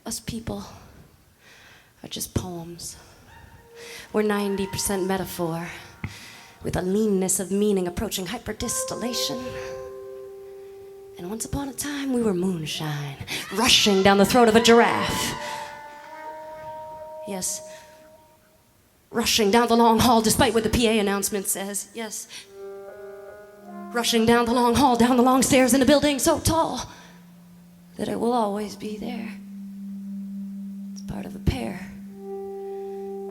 us people are just poems. We're 90% metaphor, with a leanness of meaning approaching hyperdistillation. And once upon a time, we were moonshine, rushing down the throat of a giraffe. Yes, rushing down the long hall, despite what the PA announcement says. Yes, rushing down the long hall, down the long stairs in a building so tall that it will always be there. It's part of a pair,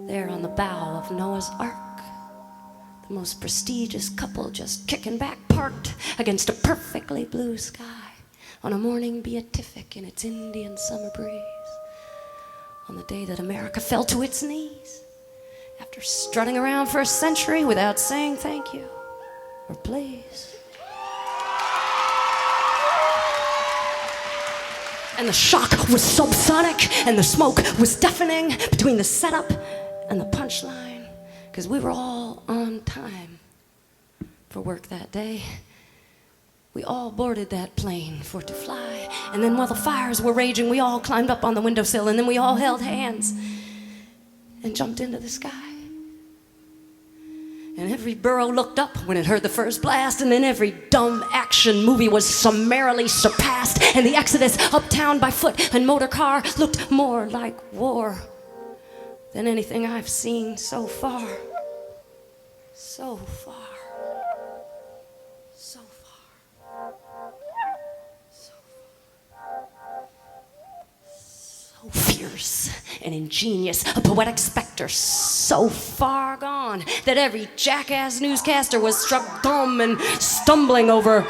there on the bow of Noah's Ark. The most prestigious couple just kicking back, parked against a perfectly blue sky on a morning beatific in its Indian summer breeze, on the day that America fell to its knees after strutting around for a century without saying thank you or please. And the shock was subsonic, and the smoke was deafening between the setup and the punchline, because we were all on time for work that day. We all boarded that plane for it to fly, and then while the fires were raging, we all climbed up on the windowsill, and then we all held hands and jumped into the sky. And every burro looked up when it heard the first blast, and then every dumb action movie was summarily surpassed, and the exodus uptown by foot and motor car looked more like war than anything I've seen so far. So far. So far. So far. So fierce and ingenious, a poetic specter so far gone that every jackass newscaster was struck dumb and stumbling over,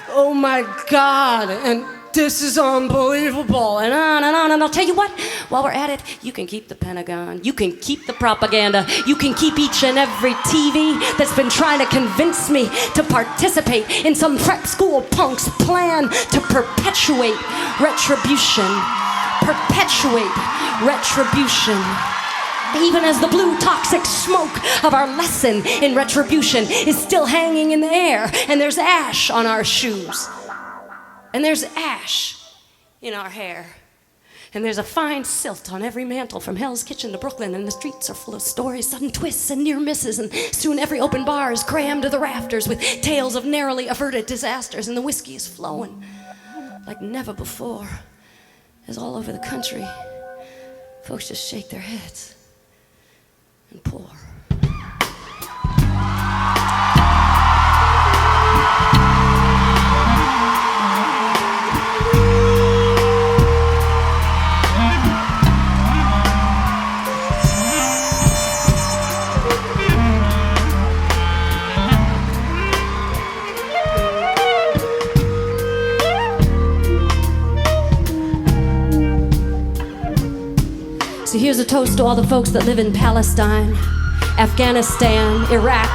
"Oh my God," and "This is unbelievable," and on and on. And I'll tell you what, while we're at it, you can keep the Pentagon, you can keep the propaganda, you can keep each and every TV that's been trying to convince me to participate in some prep school punk's plan to perpetuate retribution. Perpetuate retribution. Even as the blue toxic smoke of our lesson in retribution is still hanging in the air, and there's ash on our shoes. And there's ash in our hair. And there's a fine silt on every mantle from Hell's Kitchen to Brooklyn, and the streets are full of stories, sudden twists and near misses, and soon every open bar is crammed to the rafters with tales of narrowly averted disasters, and the whiskey is flowing like never before, as all over the country, folks just shake their heads and pour. So here's a toast to all the folks that live in Palestine, Afghanistan, Iraq,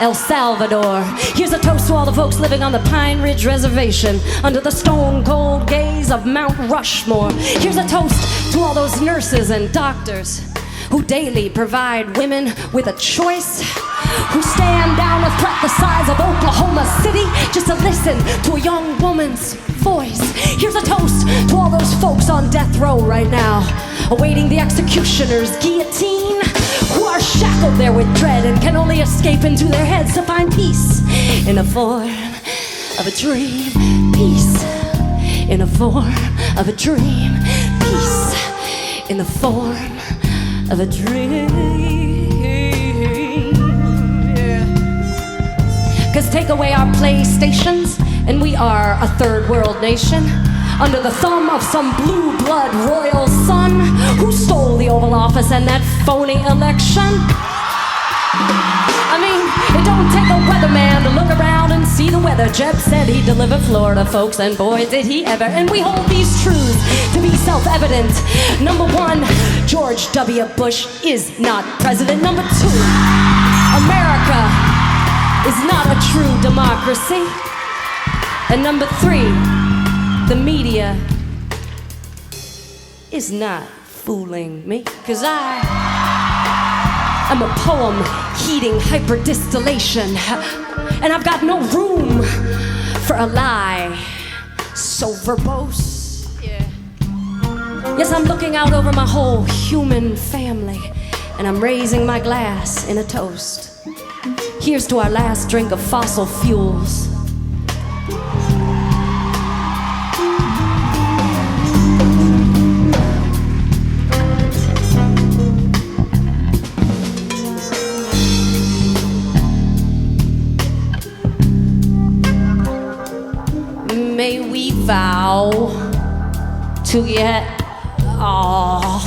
El Salvador. Here's a toast to all the folks living on the Pine Ridge Reservation under the stone-cold gaze of Mount Rushmore. Here's a toast to all those nurses and doctors who daily provide women with a choice, who stand down a threat the size of Oklahoma City just to listen to a young woman's voice. Here's a toast to all those folks on death row right now, awaiting the executioner's guillotine, who are shackled there with dread and can only escape into their heads to find peace in the form of a dream. Peace in the form of a dream. Peace in the form of a dream. Cause take away our PlayStations and we are a third world nation, under the thumb of some blue blood royal son who stole the Oval Office and that phony election. I mean, it don't take a weatherman to look around and see the weather. Jeb said he'd deliver Florida, folks, and boy did he ever. And we hold these truths to be self-evident. Number one, George W. Bush is not president. Number two, America is not a true democracy. And number three, the media is not fooling me, 'cause I'm a poem heating hyperdistillation, and I've got no room for a lie so verbose. Yeah. Yes, I'm looking out over my whole human family, and I'm raising my glass in a toast. Here's to our last drink of fossil fuels. May we vow to get off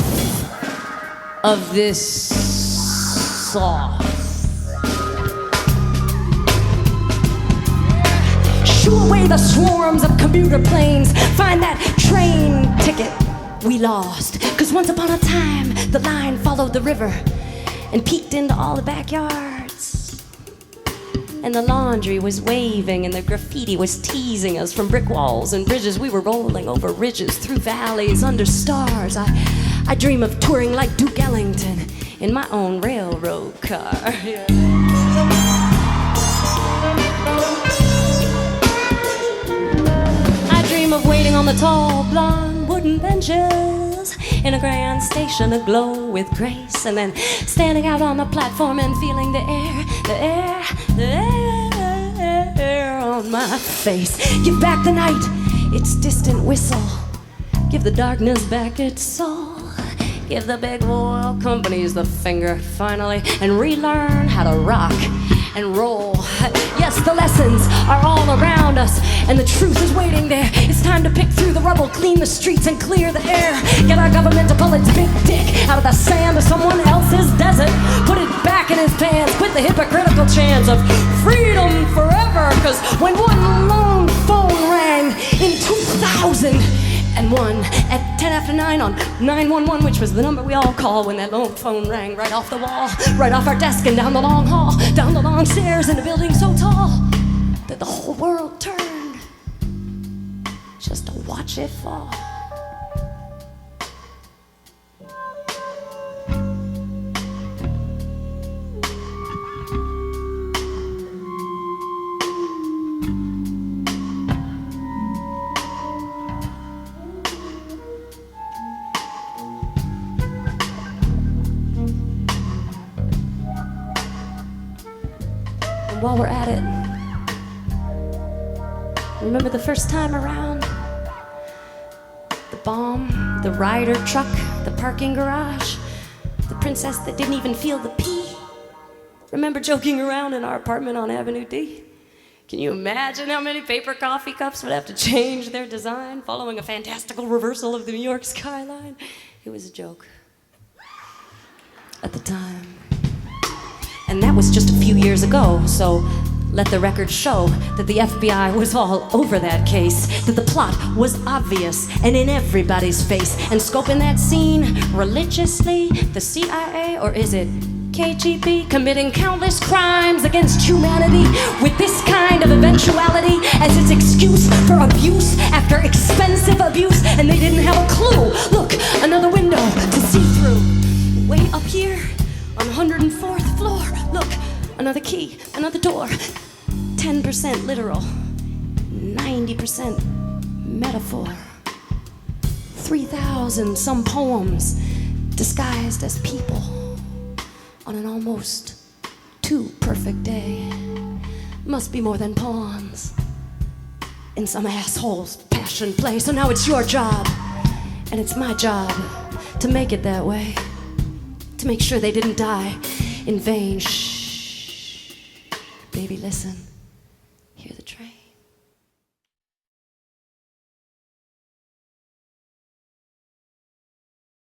of this sauce. Shoo away the swarms of commuter planes. Find that train ticket we lost. 'Cause once upon a time, the line followed the river and peeked into all the backyards. And the laundry was waving and the graffiti was teasing us from brick walls and bridges. We were rolling over ridges, through valleys, under stars. I dream of touring like Duke Ellington in my own railroad car. I dream of waiting on the tall, blonde wooden benches in a grand station aglow with grace, and then standing out on the platform and feeling the air on my face. Give back the night its distant whistle. Give the darkness back its soul. Give the big oil companies the finger finally, and relearn how to rock and roll. Yes, the lessons are all around us, and the truth is waiting there. It's time to pick through the rubble, clean the streets, and clear the air. Get our government to pull its big dick out of the sand of someone else's desert. Put it back in his pants. Quit the hypocritical chants of freedom forever. 'Cause when one lone phone rang in 2001 at 10 after 9 on 911, which was the number we all call when that lone phone rang right off the wall, right off our desk and down the long hall, down the long stairs in a building so tall that the whole world turned just to watch it fall. And while we're at it, remember the first time around? The bomb, the rider truck, the parking garage, the princess that didn't even feel the pee. Remember joking around in our apartment on Avenue D? Can you imagine how many paper coffee cups would have to change their design following a fantastical reversal of the New York skyline? It was a joke at the time. And that was just a few years ago, so let the record show that the FBI was all over that case, that the plot was obvious and in everybody's face. And scoping that scene religiously, the CIA, or is it KGB, committing countless crimes against humanity with this kind of eventuality as its excuse for abuse after expensive abuse, and they didn't have a clue. Look, another window to see through. Way up here on 104th floor, look, another key, another door. 10% literal, 90% metaphor. 3,000 some poems disguised as people on an almost too perfect day. Must be more than pawns in some asshole's passion play. So now it's your job, and it's my job to make it that way. To make sure they didn't die in vain. Shh. Baby, listen. Hear the train.